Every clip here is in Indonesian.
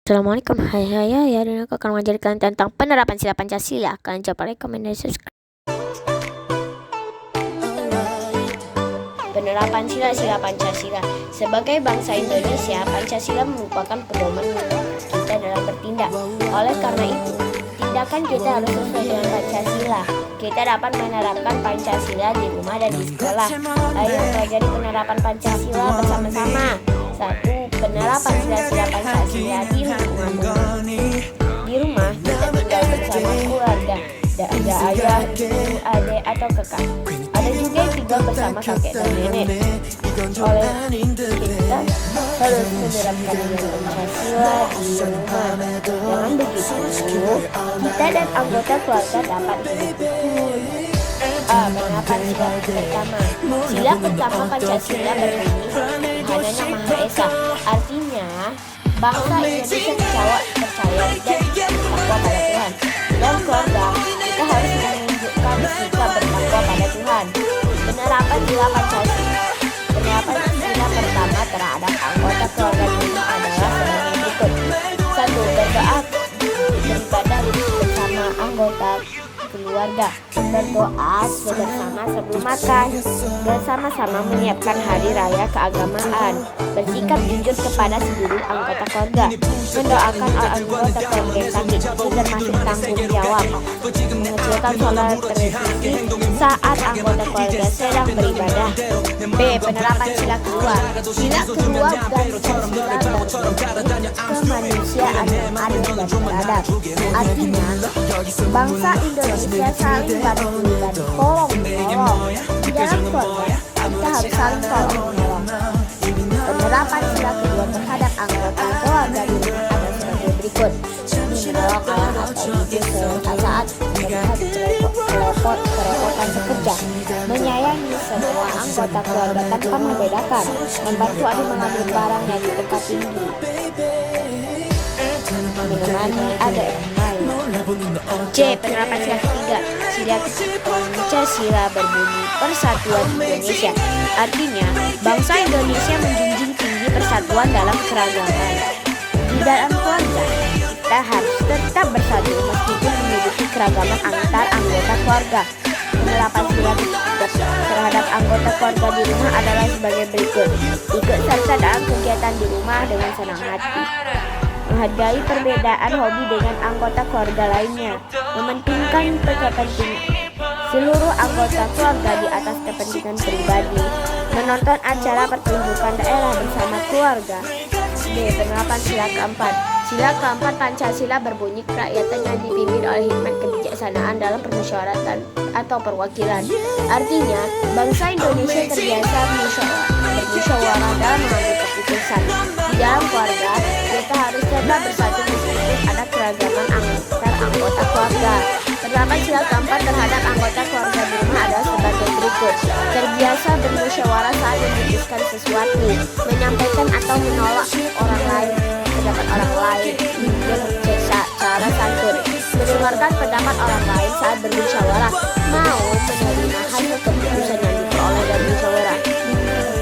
Assalamualaikum, hai hari ini aku akan mengajarkan tentang penerapan sila Pancasila. Kalian coba komen dan subscribe. Penerapan sila Pancasila. Sebagai bangsa Indonesia, Pancasila merupakan pedoman kita dalam bertindak. Oleh karena itu, tindakan kita harus sesuai dengan Pancasila. Kita dapat menerapkan Pancasila di rumah dan di sekolah. Ayo pelajari penerapan Pancasila bersama-sama. 1. Penerapan sila Pancasila di rumah. Di rumah kita tinggal bersama keluarga, ada ayah, ibu, adik, atau kakak. Ada juga yang tinggal bersama kakek dan nenek. Oleh kita harus menerapkan Pancasila di rumah. Dengan begitu, kita dan anggota keluarga dapat hidup rukun. Penerapan sila pertama. Sila pertama Pancasila berbunyi Tuhan Yang Maha Esa. Artinya, bangsa Indonesia percaya dan bertakwa pada Tuhan. Dan keluarga, kita harus menunjukkan sikap bertakwa pada Tuhan. Penerapan sila Pancasila. Penerapan sila pertama terhadap anggota keluarga ini adalah sebagai berikut. 1. Berdoa beribadah bersama anggota keluarga, berdoa bersama sebelum makan, bersama-sama menyiapkan hari raya keagamaan, bersikap jujur kepada seluruh anggota keluarga, mendoakan anggota keluarga yang sakit, itu termasuk tanggung jawab, mengecilkan sholat televisi saat anggota keluarga sedang beribadah. B. Penerapan sila kedua. Sila kedua Pancasila berbunyi kemanusiaan yang adil dan beradab. Artinya, bangsa Indonesia saling bantu dan tolong menolong. Di dalam keluarga, kita harus saling tolong menolong. Penerapan sila kedua terhadap anggota keluarga di rumah ada sebagai berikut. Menolong ayah atau ibu saat melihat kerepotan pekerja, menyayangi semua anggota keluarga tanpa membedakan, membantu adik mengambil barang yang di tempat tinggi, menemani adik yang lain. C. Penerapan sila ketiga. Sila Pancasila berbunyi Persatuan Indonesia. Artinya, bangsa Indonesia menjunjung tinggi persatuan dalam keragaman. Di dalam keluarga, kita harus tetap bersatu meskipun memiliki keragaman antar anggota keluarga. Penerapan sila terhadap anggota keluarga di rumah adalah sebagai berikut. Ikut serta dalam kegiatan di rumah dengan senang hati, menghargai perbedaan hobi dengan anggota keluarga lainnya, mementingkan kepentingan seluruh anggota keluarga di atas kepentingan pribadi, menonton acara pertunjukan daerah bersama keluarga. D. Penerapan sila keempat. Sila keempat Pancasila berbunyi kerakyatan yang dipimpin oleh hikmat kebijaksanaan dalam permusyawaratan atau perwakilan. Artinya, bangsa Indonesia terbiasa bermusyawarah dalam mengambil keputusan. Di dalam keluarga, kita harus tetap bersatu meskipun ada keragaman antar anggota keluarga. Penerapan sila keempat terhadap anggota keluarga di rumah adalah sebagai berikut. Terbiasa bermusyawarah saat memutuskan sesuatu, menyampaikan atau menolak orang lain, pendapat orang lain, cara santun, mendengarkan pendapat orang lain saat bermusyawarah, mau menerima hasil keputusan yang diperoleh dari musyawarah.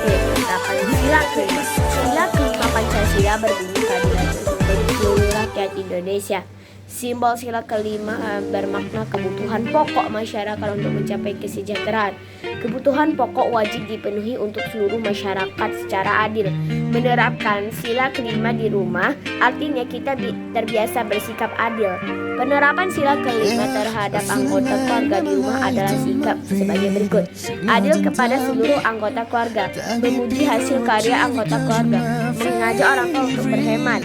Penerapan sila kelima. Sila kelima Pancasila berbunyi keadilan untuk seluruh rakyat Indonesia. Simbol sila kelima bermakna kebutuhan pokok masyarakat untuk mencapai kesejahteraan. Kebutuhan pokok wajib dipenuhi untuk seluruh masyarakat secara adil. Menerapkan sila kelima di rumah artinya kita terbiasa bersikap adil. Penerapan sila kelima terhadap anggota keluarga di rumah adalah sikap sebagai berikut. Adil kepada seluruh anggota keluarga, memuji hasil karya anggota keluarga, mengajak orang tua untuk berhemat,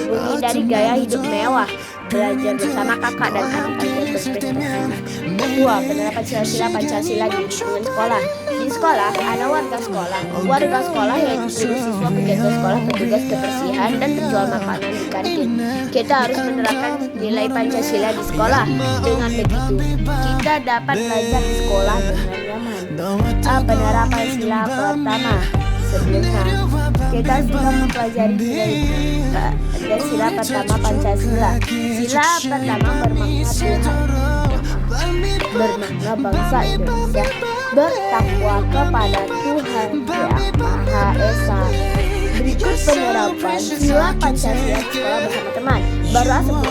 menghindari gaya hidup mewah, belajar bersama kakak dan adik-adik berprestasi. Kedua, penerapan sila Pancasila di lingkungan sekolah. Di sekolah ada warga sekolah yaitu guru, siswa, penjaga sekolah, petugas kebersihan, dan penjual makanan di kantin. Kita harus menerapkan nilai Pancasila di sekolah. Dengan begitu, kita dapat belajar di sekolah dengan nyaman. Penerapan sila pertama. Sebelumnya, kita sudah mempelajari sila pertama Pancasila. Sila pertama bermakna bangsa Indonesia bertakwa kepada Tuhan Yang Maha Esa. Berikut penerapan sila Pancasila di sekolah bersama teman. baru sebut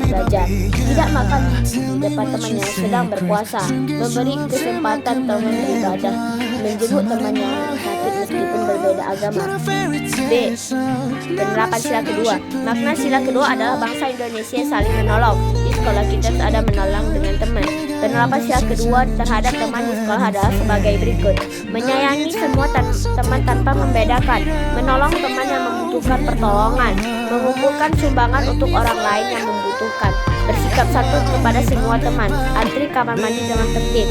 belajar, tidak makan di depan teman yang sedang berpuasa, memberi kesempatan teman beribadah, menjenguk teman yang sakit meskipun berbeda agama. B. Penerapan sila kedua. Makna sila kedua adalah bangsa Indonesia saling menolong. Di sekolah kita ada menolong dengan teman. Penerapan sila kedua terhadap teman di sekolah adalah sebagai berikut: menyayangi semua teman tanpa membedakan, menolong teman yang membutuhkan pertolongan, mengumpulkan sumbangan untuk orang lain yang membutuhkan, bersikap santun kepada semua teman, antri kamar mandi dengan tertib.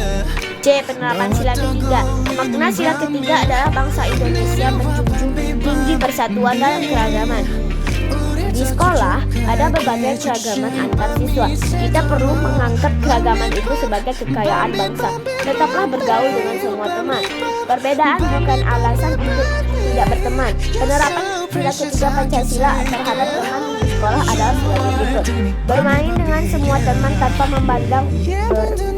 C. Penerapan sila ketiga. Makna sila ketiga adalah bangsa Indonesia menjunjung tinggi persatuan dan keragaman. Di sekolah ada berbagai keragaman antar siswa. Kita perlu menganggap keragaman itu sebagai kekayaan bangsa. Tetaplah bergaul dengan semua teman. Perbedaan bukan alasan untuk tidak berteman. Penerapan sila ketiga Pancasila terhadap teman di sekolah adalah sebagai berikut: bermain dengan semua teman tanpa memandang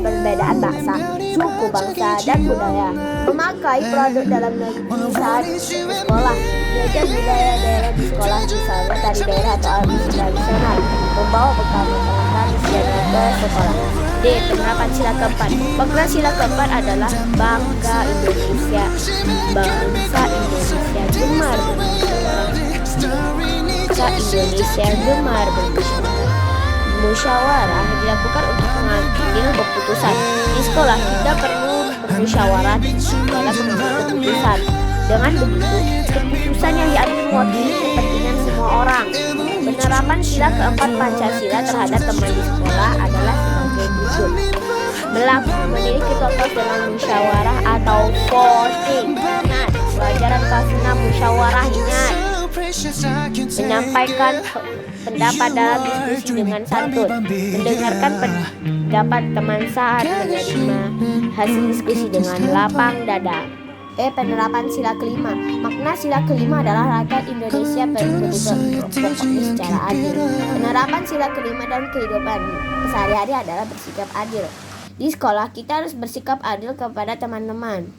perbedaan bahasa, suku, bangsa, dan budaya, memakai produk dalam negeri saat di sekolah, belajar budaya daerah di sekolah, misalnya tari daerah atau alat musik tradisional, membawa bekal makanan siaga ke sekolah. D. Penerapan sila keempat. Makna sila keempat adalah bangga Indonesia, bangsa Indonesia gemar musyawarah dilakukan untuk mengambil keputusan. Di sekolah kita perlu bermusyawarah dalam mengambil keputusan. Dengan begitu, keputusan yang diambil mewakili kepentingan semua orang. Penerapan sila keempat Pancasila terhadap teman di sekolah adalah sebagai berikut: memiliki total dengan musyawarah atau voting. Ingat, pelajaran kelas 6 musyawarah, ingat. Menyampaikan pendapat dalam diskusi dengan santun, mendengarkan pendapat teman saat menerima hasil diskusi dengan lapang dada. Penerapan sila kelima. Makna sila kelima adalah rakyat Indonesia berkehidupan secara adil. Penerapan sila kelima dan kehidupan sehari-hari adalah bersikap adil. Di sekolah kita harus bersikap adil kepada teman-teman.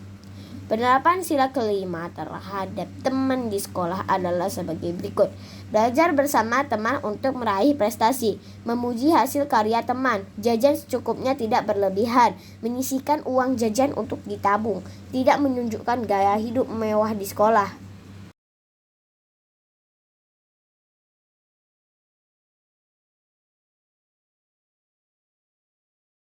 Penerapan sila kelima terhadap teman di sekolah adalah sebagai berikut: belajar bersama teman untuk meraih prestasi, memuji hasil karya teman, jajan secukupnya tidak berlebihan, menyisihkan uang jajan untuk ditabung, tidak menunjukkan gaya hidup mewah di sekolah.